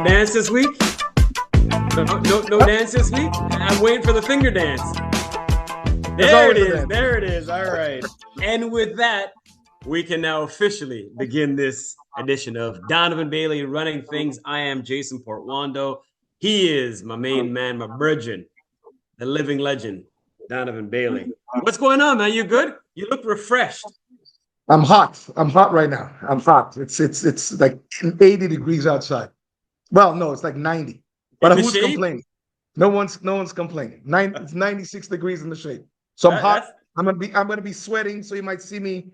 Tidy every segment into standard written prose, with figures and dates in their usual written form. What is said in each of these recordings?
dance this week? No dance this week? I'm waiting for the finger dance. There it is. There it is. All right. And with that, we can now officially begin this edition of Donovan Bailey running things. I am Jason Portuondo. He is my main man, my virgin, the living legend, Donovan Bailey. What's going on, man? You good? You look refreshed. I'm hot. I'm hot right now. I'm hot. It's like 80 degrees outside. Well, no, it's like 90. But who's complaining? No one's complaining. It's 96 degrees in the shade. So I'm hot. I'm gonna be sweating. So you might see me,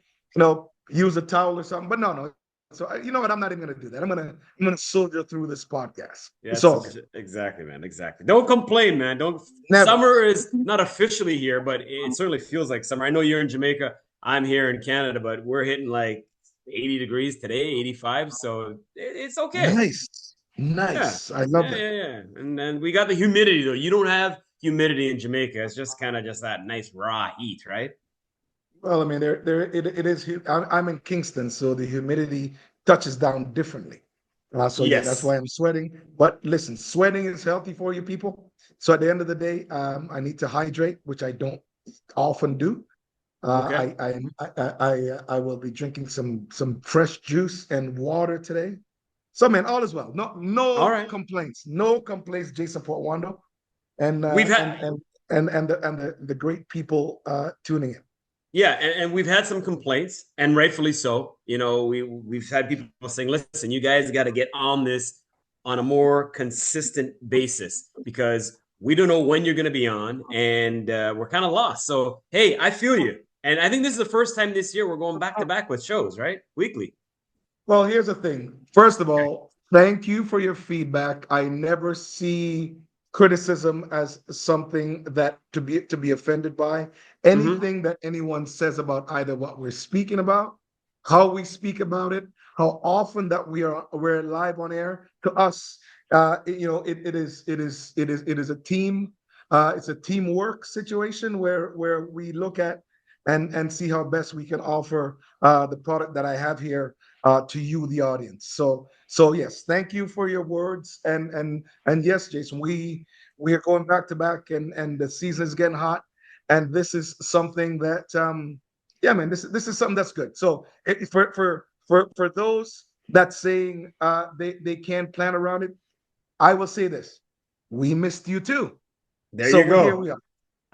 use a towel or something. But no. So you know what? I'm not even gonna do that. I'm gonna soldier through this podcast. Yeah, so exactly, man. Exactly. Don't complain, man. Never. Summer is not officially here, but it certainly feels like summer. I know you're in Jamaica. I'm here in Canada, but we're hitting like 80 degrees today, 85. So it's okay. Nice. Yeah. I love that. Yeah. And then we got the humidity though. You don't have humidity in Jamaica. It's just kind of just that nice raw heat, right? Well, I mean, it is. I'm in Kingston, so the humidity touches down differently. So yes. That's why I'm sweating. But listen, sweating is healthy for you people. So at the end of the day, I need to hydrate, which I don't often do. Okay. I will be drinking some fresh juice and water today. So man, all is well. No complaints. No complaints, Jason Portuondo. And we've had the great people tuning in. Yeah, and we've had some complaints, and rightfully so. We've had people saying, "Listen, you guys got to get on this on a more consistent basis because we don't know when you're going to be on, and we're kind of lost." So, hey, I feel you, and I think this is the first time this year we're going back to back with shows, right? Weekly. Well, here's the thing. First of all, thank you for your feedback. I never see criticism as something that to be offended by. Anything that anyone says about either what we're speaking about, how we speak about it, how often that we're live on air, to us, it is a team. It's a teamwork situation where we look at and see how best we can offer the product that I have here to you, the audience. So yes, thank you for your words. And yes, Jason, we are going back to back, and the season is getting hot. And this is something that, this is something that's good. So for those that saying they can't plan around it, I will say this: we missed you too. There you go. Here we are.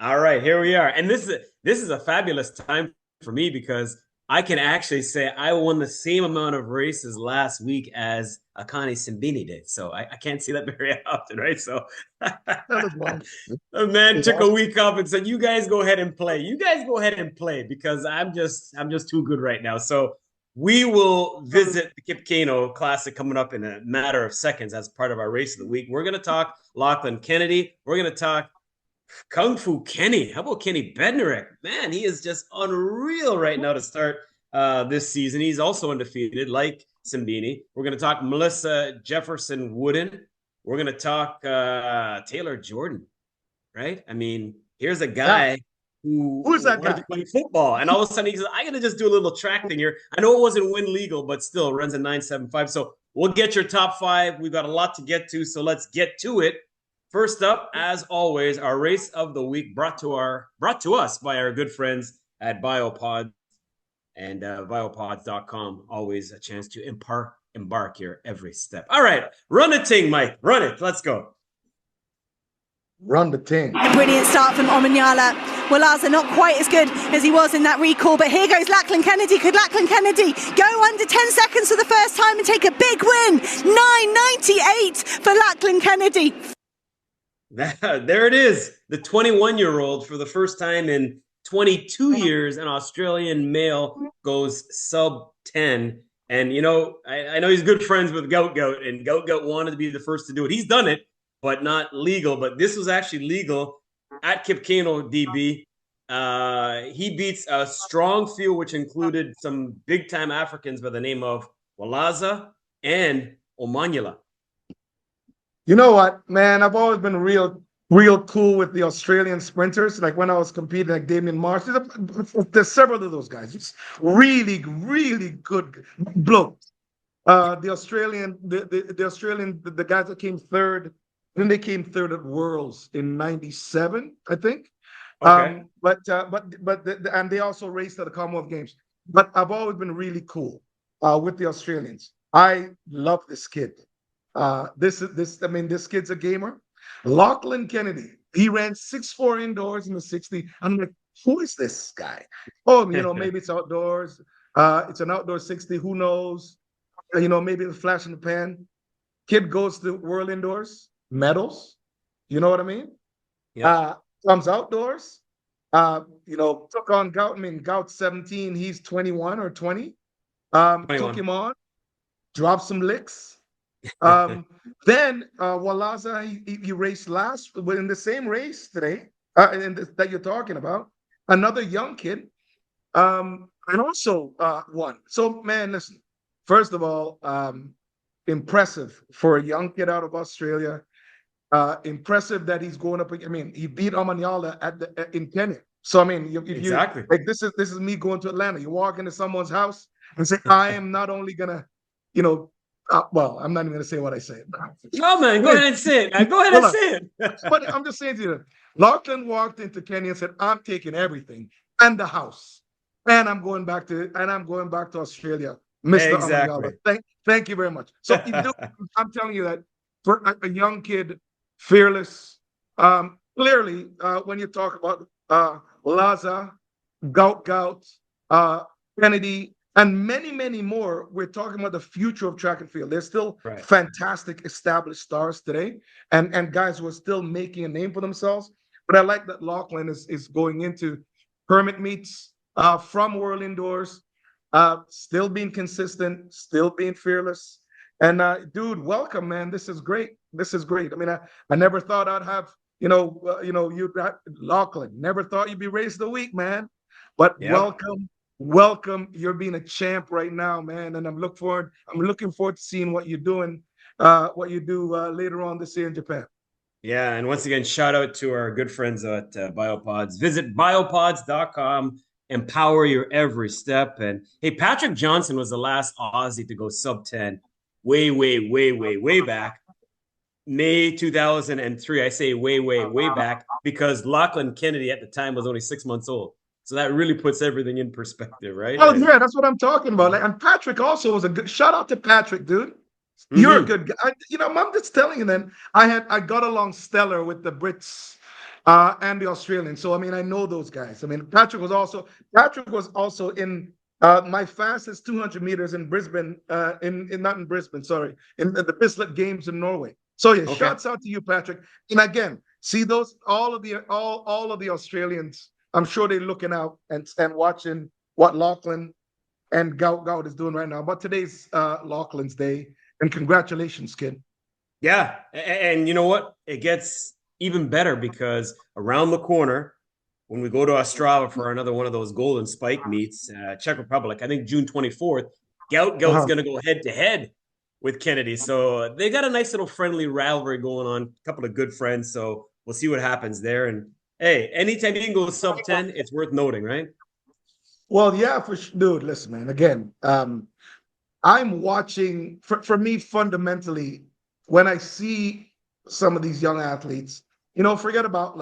All right, here we are, and this is a fabulous time for me because I can actually say I won the same amount of races last week as Akani Simbini did. So I can't see that very often, right? So the man took a week off and said, "You guys go ahead and play. You guys go ahead and play because I'm just too good right now." So we will visit the Kip Keino Classic coming up in a matter of seconds as part of our race of the week. We're going to talk Lachlin Kennedy. We're going to talk Kung Fu Kenny. How about Kenny Bednarek? Man, he is just unreal right now to start this season. He's also undefeated, like Simbini. We're going to talk Melissa Jefferson-Wooden. We're going to talk Taylor Jordan, right? I mean, here's a guy who's that guy? Playing football, and all of a sudden he says, "I'm going to just do a little track thing here." I know it wasn't win legal, but still runs a 9.75. So we'll get your top five. We've got a lot to get to, so let's get to it. First up, as always, our race of the week brought to us by our good friends at Biopod and biopods.com. Always a chance to embark here every step. All right, run the ting, Mike. Run it. Let's go. Run the ting. A brilliant start from Omanyala. Walaza not quite as good as he was in that recall, but here goes Lachlin Kennedy. Could Lachlin Kennedy go under 10 seconds for the first time and take a big win? 9.98 for Lachlin Kennedy. There it is. The 21-year-old for the first time in 22 years, an Australian male goes sub 10. And, I know he's good friends with Goat, and Goat wanted to be the first to do it. He's done it, but not legal. But this was actually legal at Kip Keino, DB. He beats a strong field, which included some big-time Africans by the name of Walaza and Omanyala. You know what, man? I've always been real cool with the Australian sprinters. Like when I was competing, like Damien Marsh, there's several of those guys. It's really, really good blokes. The guys that came third, then they came third at Worlds in '97, I think. Okay. And they also raced at the Commonwealth Games. But I've always been really cool with the Australians. I love this kid. This kid's a gamer. Lachlan Kennedy. He ran 6'4" indoors in the 60. I'm like, who is this guy? Oh, maybe it's outdoors. It's an outdoor 60. Who knows? Maybe the flash in the pan. Kid goes to World Indoors, medals. You know what I mean? Yeah. Comes outdoors. Took on Gout. Gout's 17. He's 21 or 20. 21. Took him on, dropped some licks. Then Walaza, he raced last, but in the same race today, that you're talking about, another young kid, and also won. So, man, listen. First of all, impressive for a young kid out of Australia. Impressive that he's going up. He beat Omanyala in Kenya. So Exactly. This is me going to Atlanta. You walk into someone's house and say, I am not only gonna, I'm not even gonna say what I say. No, man, go ahead and say it. Go ahead and say it. But I'm just saying to you, Lachlan walked into Kenya and said, I'm taking everything and the house, and I'm going back to Australia, Mr. Exactly. Omanyala. Thank you very much. So I'm telling you that for a young kid, fearless. Clearly, when you talk about Laza, Gout, Kennedy, and many, many more, we're talking about the future of track and field. There's still fantastic established stars today, and guys who are still making a name for themselves. But I like that Lachlan is going into permit meets from World Indoors, still being consistent, still being fearless. And dude, welcome, man. This is great. I never thought I'd have you'd Lachlan. Never thought you'd be race of the week, man. But welcome. You're being a champ right now, man. And I'm looking forward to seeing what you're doing, what you do later on this year in Japan. Yeah, and once again, shout out to our good friends at Biopods. Visit biopods.com. Empower your every step. And hey, Patrick Johnson was the last Aussie to go sub 10 way back. May 2003. I say way back because Lachlan Kennedy at the time was only 6 months old. So that really puts everything in perspective, right? Oh, yeah, that's what I'm talking about. And Patrick also was a good shout out to Patrick, dude. You're a good guy. I'm just telling you, then I got along stellar with the Brits and the Australians. So I know those guys. Patrick was also in my fastest 200 meters in Brisbane, in the Bislett Games in Norway. So yeah, shouts out to you, Patrick. And again, see all of the Australians. I'm sure they're looking out and watching what Lachlan and Gout is doing right now. But today's Lachlan's day, and congratulations, kid. Yeah, and you know what? It gets even better because around the corner, when we go to Ostrava for another one of those Golden Spike meets, Czech Republic, I think June 24th, Gout's going to go head-to-head with Kennedy. So they got a nice little friendly rivalry going on, a couple of good friends. So we'll see what happens there. And hey, anytime you can go sub 10, it's worth noting, right? Well, yeah, dude, listen, man. Again, I'm watching, for me, fundamentally, when I see some of these young athletes, forget about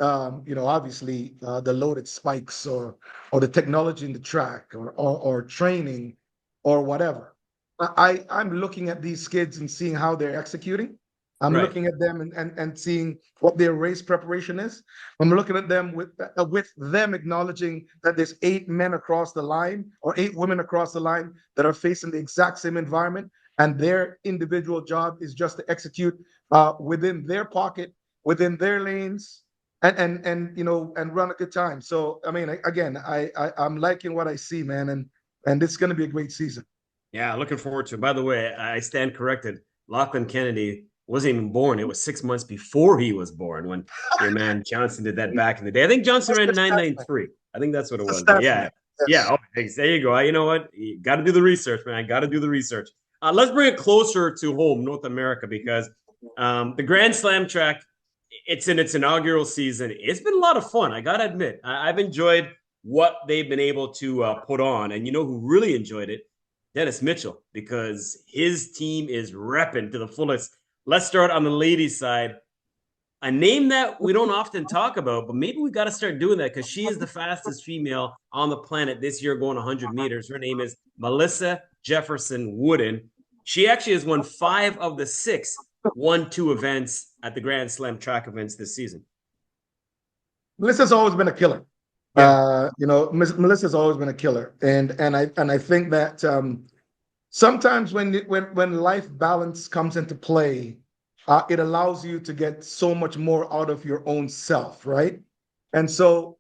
obviously the loaded spikes or the technology in the track or training or whatever. I'm looking at these kids and seeing how they're executing. I'm looking at them and seeing what their race preparation is. I'm looking at them with them acknowledging that there's 8 men across the line or 8 women across the line that are facing the exact same environment, and their individual job is just to execute within their pocket, within their lanes, and run a good time. So again, I'm liking what I see, man, and it's going to be a great season. Yeah, looking forward to it. By the way, I stand corrected. Lachlan Kennedy wasn't even born. It was 6 months before he was born when your man Johnson did that back in the day. I think Johnson ran 993. I think that's what it was. Yeah. Oh, there you go. You know what? You got to do the research, man. Got to do the research. Let's bring it closer to home, North America, because the Grand Slam track, it's in its inaugural season. It's been a lot of fun. I got to admit, I've enjoyed what they've been able to put on. And you know who really enjoyed it? Dennis Mitchell, because his team is repping to the fullest. Let's start on the ladies' side. A name that we don't often talk about, but maybe we got to start doing that because she is the fastest female on the planet this year going 100 meters. Her name is Melissa Jefferson-Wooden. She actually has won 5 of the 6 1-2 events at the Grand Slam track events this season. Melissa's always been a killer. Yeah. Melissa's always been a killer, and I think that sometimes when life balance comes into play, it allows you to get so much more out of your own self, right? And so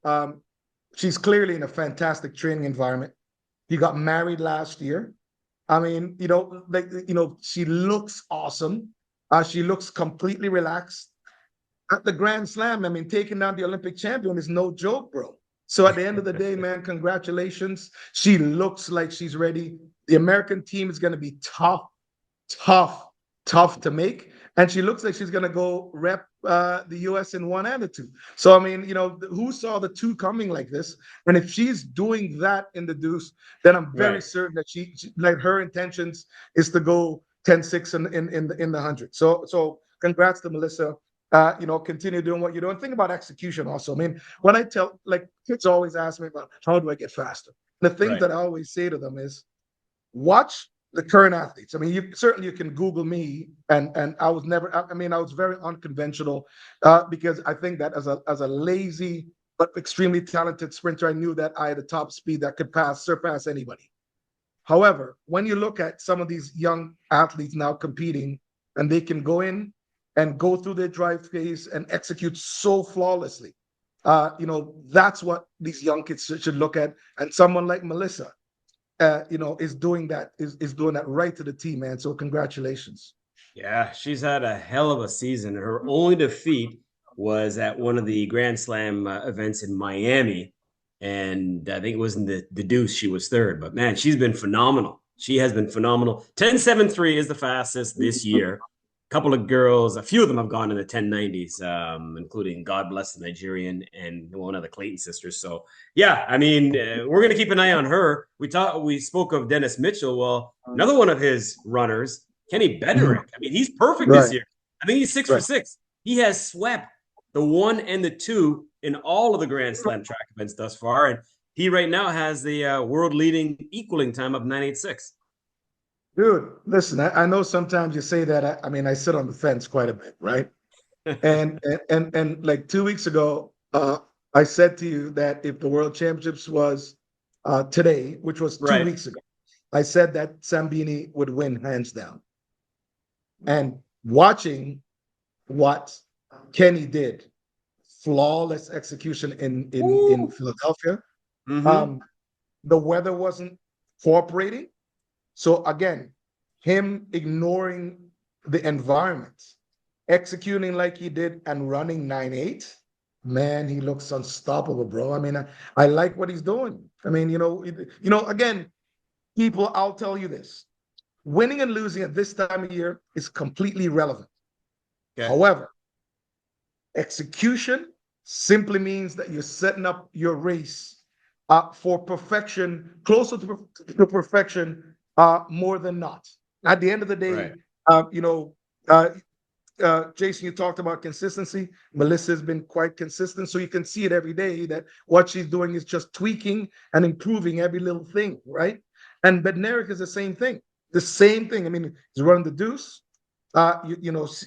she's clearly in a fantastic training environment. He got married last year. I mean, she looks awesome. She looks completely relaxed. At the Grand Slam, I mean, taking down the Olympic champion is no joke, bro. So at the end of the day, man, congratulations. She looks like she's ready. The American team is going to be tough to make. And she looks like she's going to go rep the U.S. in 1 and 2. So, I mean, who saw the 2 coming like this? And if she's doing that in the deuce, then I'm very certain that she like her intentions is to go 10-6 in the 100. So congrats to Melissa. Continue doing what you're doing. Think about execution also. I mean, when I tell, like, kids always ask me about how do I get faster? The thing that I always say to them is watch the current athletes. I mean, you can Google me, and I was very unconventional because I think that as a lazy but extremely talented sprinter, I knew that I had a top speed that could surpass anybody. However, when you look at some of these young athletes now competing, and they can go in and go through their drive phase and execute so flawlessly, that's what these young kids should look at. And someone like Melissa, is doing that right to the T, man. So congratulations. Yeah, she's had a hell of a season. Her only defeat was at one of the Grand Slam events in Miami. And I think it was in the deuce. She was 3rd. But, man, she's been phenomenal. She has been phenomenal. 10.73 is the fastest this year. A couple of girls, a few of them have gone in the 1090s, including, God bless the Nigerian and one of the Clayton sisters. So, yeah, I mean, we're going to keep an eye on her. We spoke of Dennis Mitchell. Well, another one of his runners, Kenny Bednarek. I mean, he's perfect this year. I think he's 6 for 6. He has swept the 1 and the 2 in all of the Grand Slam track events thus far. And he right now has the world-leading equaling time of 9.86. Dude, listen, I know sometimes you say that. I sit on the fence quite a bit, right? and like 2 weeks ago, I said to you that if the World Championships was today, which was 2 weeks ago, I said that Sambini would win hands down. And watching what Kenny did, flawless execution in Philadelphia. Mm-hmm. The weather wasn't cooperating. So again, him ignoring the environment, executing like he did and running 9.8, man, he looks unstoppable, bro. I mean, I like what he's doing. I mean, again, people, I'll tell you this. Winning and losing at this time of year is completely irrelevant. Okay. However, execution simply means that you're setting up your race for perfection, closer to perfection, more than not. At the end of the day, Jason, you talked about consistency. Melissa's been quite consistent, so you can see it every day that what she's doing is just tweaking and improving every little thing, right? And Bednarek is the same thing. The same thing. I mean, he's running the deuce.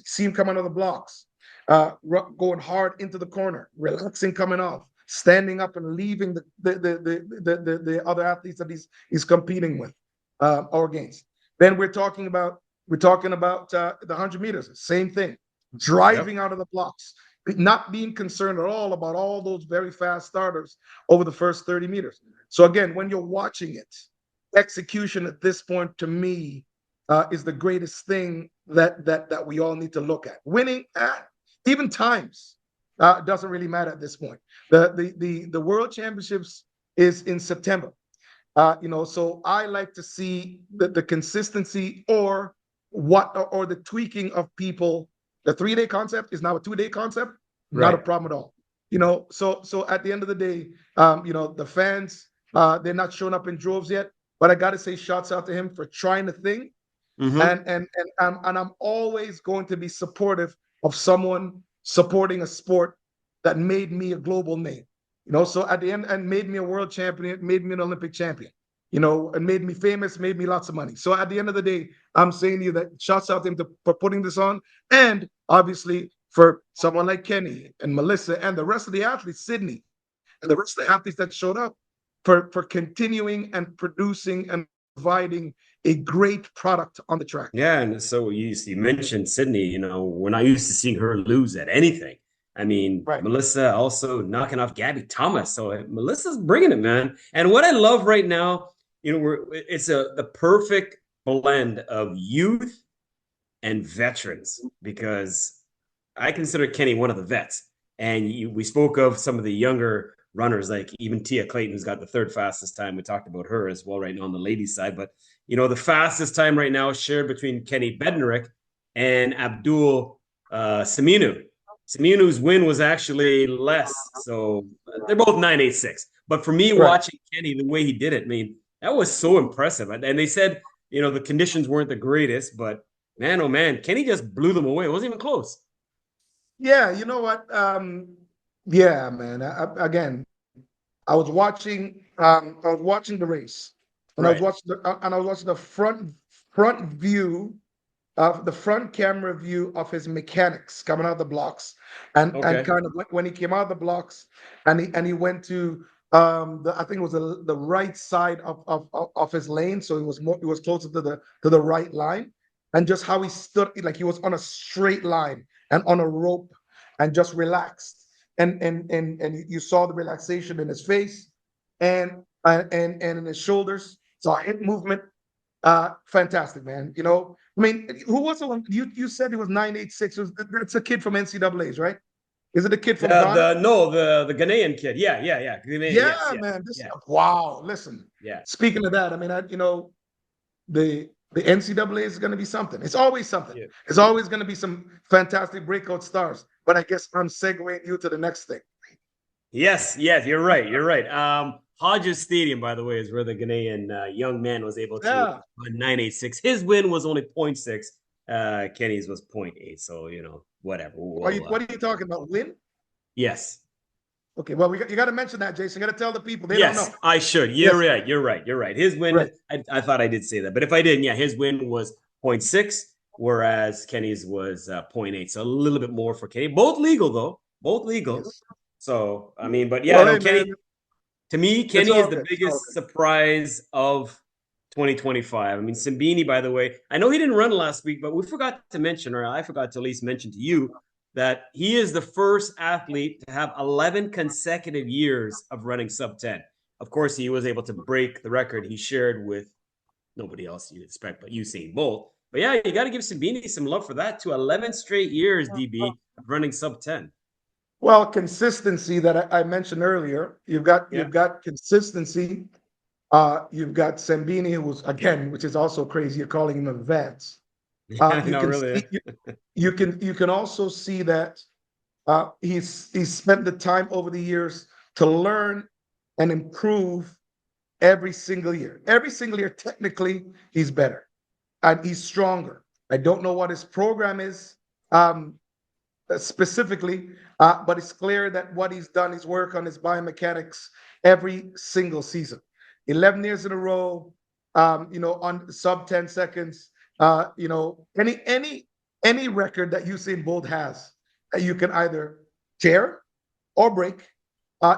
See him coming out of the blocks, going hard into the corner, relaxing, coming off, standing up and leaving the other athletes that he's competing with or against. Then we're talking about the 100 meters. Same thing, driving out of the blocks, not being concerned at all about all those very fast starters over the first 30 meters. So again, when you're watching it, execution at this point to me is the greatest thing that we all need to look at. Winning at even times doesn't really matter at this point. The World Championships is in September. So I like to see the consistency or the tweaking of people. The 3-day concept is now a 2-day concept. Not a problem at all. So at the end of the day, the fans, they're not showing up in droves yet. but I got to say, shouts out to him for trying the thing. Mm-hmm. And I'm always going to be supportive of someone supporting a sport that made me a global name. So at the end, and made me a world champion, made me an Olympic champion. And made me famous, made me lots of money. So at the end of the day, I'm saying to you that shouts out to him for putting this on, and obviously for someone like Kenny and Melissa and the rest of the athletes, Sydney, and the rest of the athletes that showed up for continuing and producing and providing a great product on the track. Yeah, and so you mentioned Sydney. We're not used to seeing her lose at anything. I mean, Right. Melissa also knocking off Gabby Thomas. So Melissa's bringing it, man. And what I love right now, it's the perfect blend of youth and veterans, because I consider Kenny one of the vets. And we spoke of some of the younger runners, like even Tia Clayton, who's got the third fastest time. We talked about her as well right now on the ladies' side. But, the fastest time right now is shared between Kenny Bednarek and Abdul Saminu. Saminu's win was actually less. So they're both 9.86. But for me, watching Kenny, the way he did it, I mean, that was so impressive. And they said, the conditions weren't the greatest, but man, oh man, Kenny just blew them away. It wasn't even close. Yeah, you know what? Yeah, man. Again, I was watching the race, and I was watching the front view of the front camera view of his mechanics coming out of the blocks, and kind of when he came out of the blocks, and he went to I think it was the right side of his lane, so he was closer to the right line, and just how he stood, like he was on a straight line and on a rope and just relaxed, and you saw the relaxation in his face and in his shoulders. So hip movement, fantastic, man. I mean, who was the one you said he was 9.86? That's a kid from NCAA's, right? Is it a kid from Ghana? The Ghanaian kid. Yeah. Ghanaian, yeah, man. Wow. Listen. Yeah. Speaking of that, I mean, the NCAA is going to be something. It's always something. Yeah. It's always going to be some fantastic breakout stars. But I guess I'm segueing you to the next thing. Yes, you're right. Hodges Stadium, by the way, is where the Ghanaian young man was able to run 9.86. His win was only 0.6. Kenny's was 0.8. So, whatever. What are you talking about? Win? Yes. Okay, well, you got to mention that, Jason. You got to tell the people. They don't know. Yes, I should. You're right. His win, I thought I did say that. But if I didn't, his win was 0.6, whereas Kenny's was 0.8. So a little bit more for Kenny. Both legal, though. Both legal. Yes. So, I mean, but Kenny, to me, Kenny is the biggest surprise of 2025. I mean, Simbini, by the way, I know he didn't run last week, but we forgot to mention, or I forgot to at least mention to you, that he is the first athlete to have 11 consecutive years of running sub 10. Of course, he was able to break the record he shared with nobody else you'd expect, but Usain Bolt. But yeah, you got to give Simbini some love for that, to 11 straight years, DB, of running sub 10. Well, consistency that I mentioned earlier. You've got consistency. You've got Simbini, which is also crazy. You're calling him a vet. You can also see that he's spent the time over the years to learn and improve every single year. Every single year, technically, he's better and he's stronger. I don't know what his program is specifically, but it's clear that what he's done is work on his biomechanics every single season. 11 years in a row, on sub 10 seconds. Any record that Usain Bolt has that you can either tear or break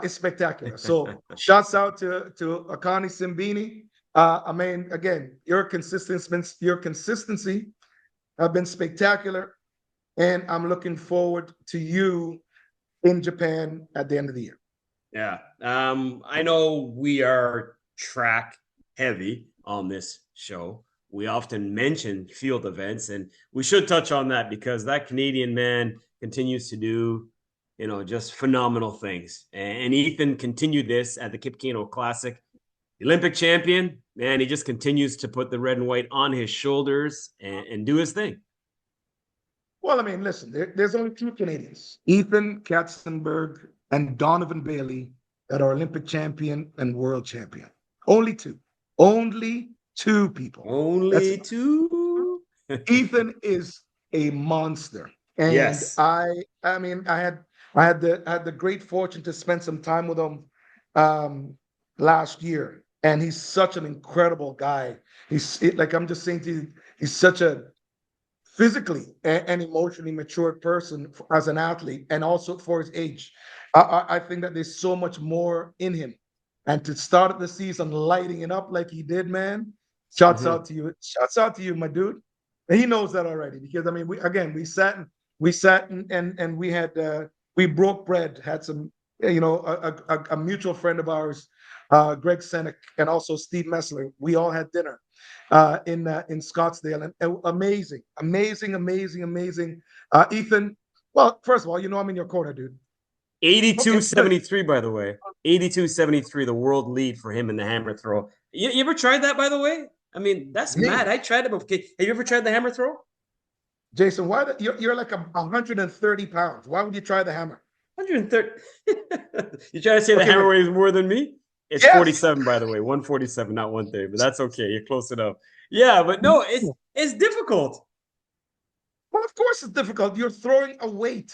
is spectacular. So shouts out to Akani Simbini. I mean, again, your consistency have been spectacular, and I'm looking forward to you in Japan at the end of the year. Yeah, I know we are track heavy on this show. We often mention field events, and we should touch on that because that Canadian man continues to do, just phenomenal things. And Ethan continued this at the Kipkeino Classic. The Olympic champion, man, he just continues to put the red and white on his shoulders and do his thing. Well, I mean, listen, there's only two Canadians, Ethan and Donovan Bailey, that are Olympic champion and world champion. Only two. Only 2 people. Only 2. Ethan is a monster, and Yes. I mean, I had the great fortune to spend some time with him last year, and he's such an incredible guy. Like I'm just saying to you, he's such a physically and emotionally matured person as an athlete, and also for his age. I think that there's so much more in him, and to start the season lighting it up like he did, man. Shouts out to you. Shouts out to you, my dude. And he knows that already because I mean, we sat and we had we broke bread, had some a mutual friend of ours, Greg Senek, and also Steve Messler. We all had dinner in Scottsdale, and amazing, amazing, amazing, amazing. Ethan, well, first of all, I'm in your corner, dude. 82-73, by the way. 82-73, the world lead for him in the hammer throw. You ever tried that, by the way? I mean, that's mad. I tried it before. Have you ever tried the hammer throw? Jason, why you're like 130 pounds. Why would you try the hammer? 130. You trying to say the hammer weighs more than me? It's 47, by the way. 147, not 130, but that's okay. You're close enough. Yeah, but no, it's difficult. Well, of course it's difficult. You're throwing a weight.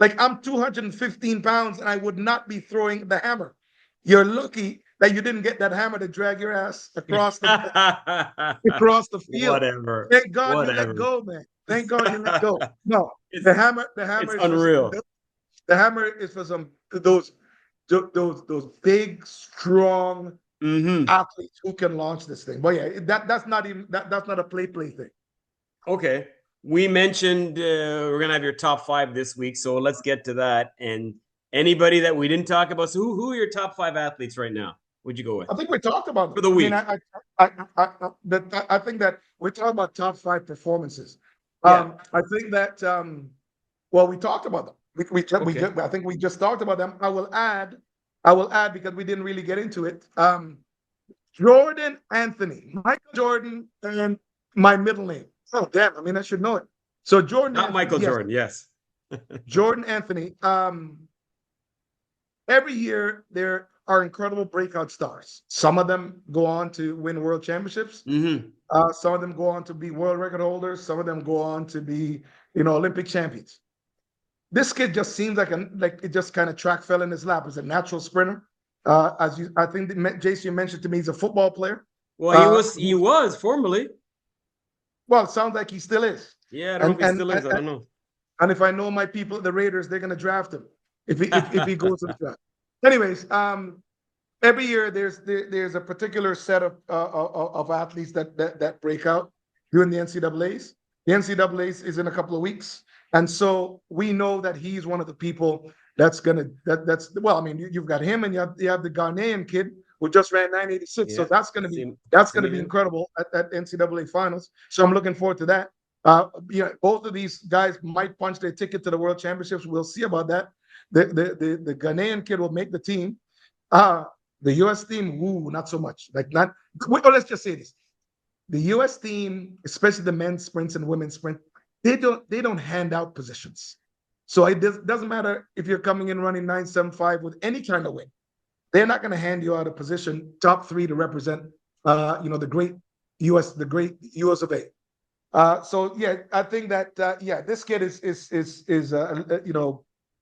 Like I'm 215 pounds and I would not be throwing the hammer. You're lucky that you didn't get that hammer to drag your ass across the field. Whatever. Thank God you let go, man. Thank God you let go. No, the hammer it's is unreal. The hammer is for those big, strong athletes who can launch this thing. But yeah, that's not a play thing. Okay. We mentioned we're gonna have your top 5 this week, so let's get to that. And anybody that we didn't talk about, so who are your top 5 athletes right now? Would you go with? I think we talked about them. For the week. I think that we're talking about top 5 performances. Yeah. I think that we talked about them. I think we just talked about them. I will add because we didn't really get into it. Jordan Anthony, Michael Jordan, and my middle name. Oh, damn. I mean, I should know it. So Jordan. Not Anthony, Michael Jordan, yes. Jordan Anthony. Every year there are incredible breakout stars. Some of them go on to win world championships. Some of them go on to be world record holders. Some of them go on to be, Olympic champions. This kid just seems like it just kind of track fell in his lap. He's a natural sprinter. I think Jason mentioned to me, he's a football player. Well, he was formerly. Well, it sounds like he still is. Yeah, I don't know if he still is. I don't know. And if I know my people, the Raiders, they're going to draft him if he goes to the draft. Anyways, every year there's a particular set of athletes that break out during the NCAAs. The NCAAs is in a couple of weeks, and so we know that he's one of the people that's well. I mean, you've got him, and you have the Ghanaian kid who just ran 986. Yeah. So that's going to be incredible at NCAA finals. So I'm looking forward to that. Both of these guys might punch their ticket to the World Championships. We'll see about that. The Ghanaian kid will make the team. The U.S. team, not so much. Let's just say this: the U.S. team, especially the men's sprints and women's sprint, they don't hand out positions. So it doesn't matter if you're coming in running 9.75 with any kind of win. They're not going to hand you out a position top 3 to represent, the great U.S. of A. So yeah, I think that this kid is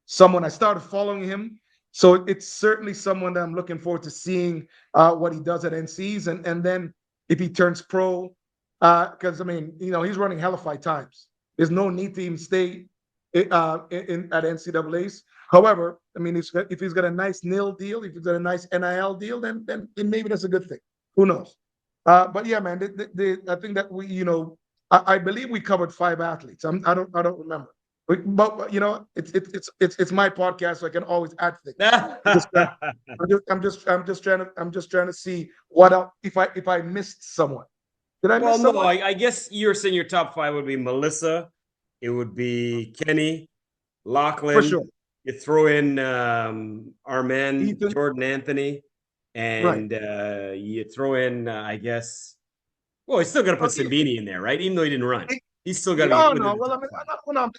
someone I started following him. So it's certainly someone that I'm looking forward to seeing what he does at NCs, and then if he turns pro, because I mean, he's running hellified times. There's no need to even stay at NCAAs. However, I mean, if he's got a nice NIL deal, if he's got a nice NIL deal, then maybe that's a good thing. Who knows? But yeah, man, I think that we, I believe we covered 5 athletes. I don't remember. But it's my podcast, so I can always add things. I'm just trying to see what else, if I missed someone. Did I miss someone? No, I guess you're saying your top 5 would be Melissa. It would be Kenny, Lachlin. For sure. You throw in our man Ethan. Jordan Anthony, and you throw in, I guess. Well, he's still going to put Sembini in there, right? Even though he didn't run. He's still got to be. No. Well,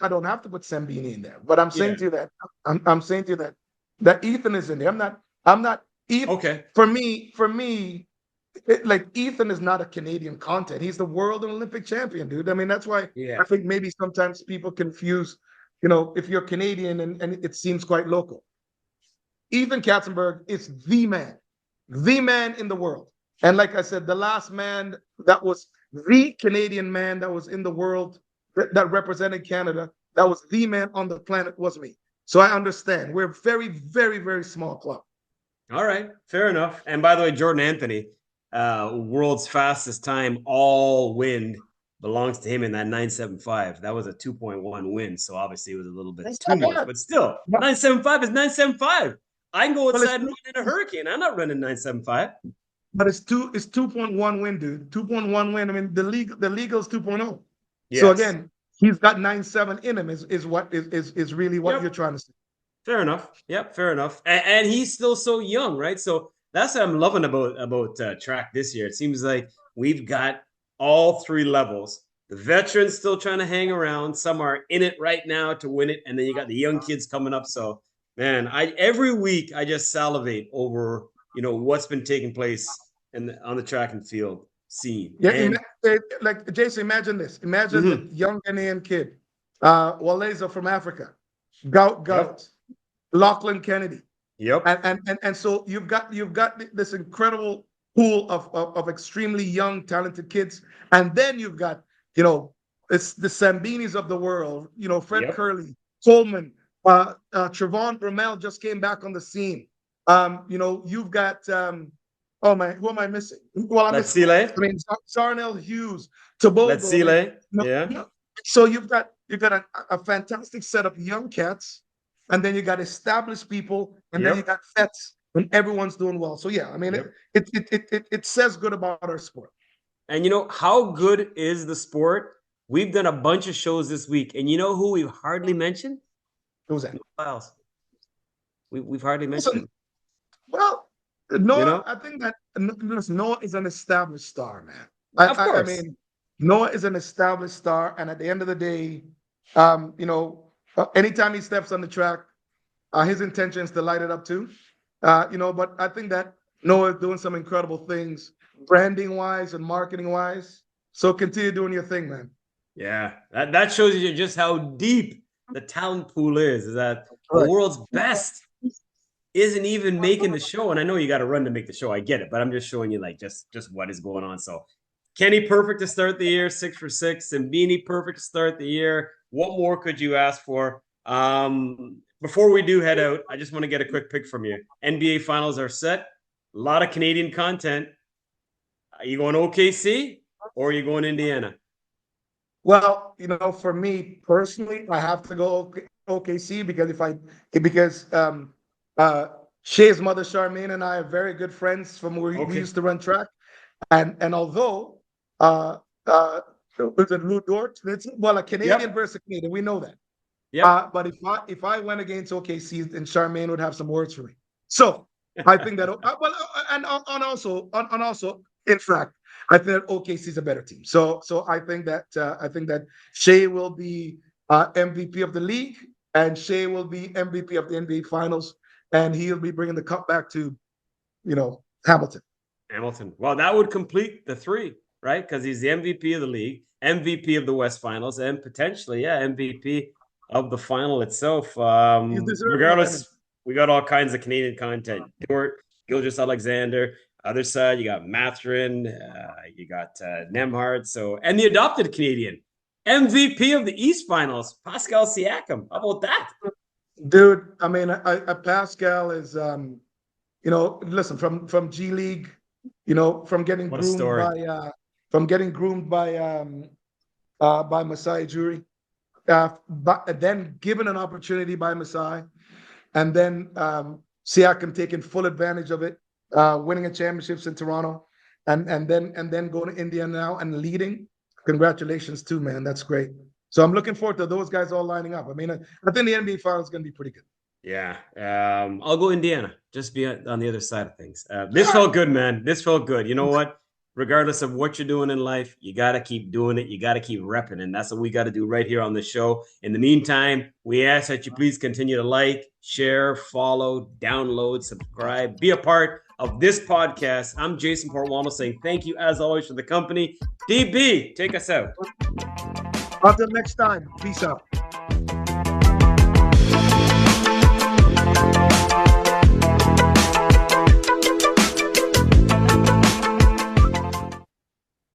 I don't have to put Sembini in there, but I'm saying to you that I'm saying to you that Ethan is in there. I'm not. Ethan, okay. For me, like Ethan is not a Canadian content. He's the world and Olympic champion, dude. I mean, that's why Yeah. I think maybe sometimes people confuse, you know, if you're Canadian and it seems quite local. Ethan Katzenberg is the man in the world. And like I said, the last man that was the Canadian man that was in the world that represented Canada, that was the man on the planet was me. So I understand. We're a very, very, very small club. All right, fair enough. And by the way, Jordan Anthony, world's fastest time, all wind belongs to him in that 975. That was a 2.1 win, so obviously it was a little bit too much, but still, 975 is 975. I can go outside and run in a hurricane. I'm not running 975. But it's 2.1 win, dude. 2.1 win. I mean, the legal's 2.0. Yes. So again, he's got 9.7 in him. Is really what you're trying to say. Fair enough. Yep, fair enough. And he's still so young, right? So that's what I'm loving about track this year. It seems like we've got all three levels. The veterans still trying to hang around. Some are in it right now to win it, and then you got the young kids coming up. So, man, every week I just salivate over what's been taking place on the track and field scene. Yeah, like Jason, imagine this. Imagine the young Ghanaian kid, Waleza from Africa, Gout. Yep. Lachlin Kennedy. Yep. And so you've got this incredible pool of extremely young, talented kids. And then you've got, it's the Sambinis of the world, Fred Curley, Coleman, Trevon Bromell just came back on the scene. You've got who am I missing? Well, I'm missing. I mean, Zarnell Hughes, Tobogo. Yeah. So you've got a fantastic set of young cats. And then you got established people, and then you got vets, and everyone's doing well. So yeah, I mean, it says good about our sport. And how good is the sport? We've done a bunch of shows this week, and you know who we've hardly mentioned? Who's that? Files. We've hardly mentioned him. Well, Noah, I think that Noah is an established star, man. Of course. I mean, Noah is an established star, and at the end of the day, anytime he steps on the track, his intention is to light it up too. But I think that Noah is doing some incredible things, branding wise and marketing wise. So continue doing your thing, man. Yeah, that shows you just how deep the talent pool is that the world's best isn't even making the show. And I know you got to run to make the show. I get it, but I'm just showing you like just what is going on. So Kenny perfect to start the year, 6 for 6, and Beanie perfect to start the year. What more could you ask for? Before we do head out, I just want to get a quick pick from you. NBA finals are set. A lot of Canadian content. Are you going OKC or are you going Indiana? Well, for me personally, I have to go OKC because Shay's mother Charmaine and I are very good friends from where we used to run track, and although was it Lou Dort? A Canadian versus Canadian. We know that. Yeah. But if I went against OKC, then Charmaine would have some words for me. So I think that. And also, in fact, I think that OKC is a better team. So I think that Shea will be MVP of the league, and Shea will be MVP of the NBA Finals, and he'll be bringing the cup back to, Hamilton. Well, that would complete the three, right? Because he's the MVP of the league, MVP of the West Finals, and potentially, MVP of the final itself. Regardless, we got all kinds of Canadian content. Dort, Gilgeous-Alexander. Other side, you got Mathurin, you got Nemhard. And the adopted Canadian, MVP of the East Finals, Pascal Siakam. How about that? Dude, I mean, Pascal is, listen, from G League, from getting groomed by Masai Ujiri, but then given an opportunity by Masai, and then Siakam taking full advantage of it, winning a championships in Toronto, and then going to India now and leading. Congratulations too, man. That's great. So I'm looking forward to those guys all lining up. I mean, I think the NBA Finals is going to be pretty good. Yeah. I'll go Indiana. Just be on the other side of things. This felt good, man. This felt good. You know what? regardless of what you're doing in life, you got to keep doing it. You got to keep repping. And that's what we got to do right here on the show. In the meantime, we ask that you please continue to like, share, follow, download, subscribe, be a part of this podcast. I'm Jason Portuondo saying thank you as always for the company. DB, take us out. Until next time, peace out.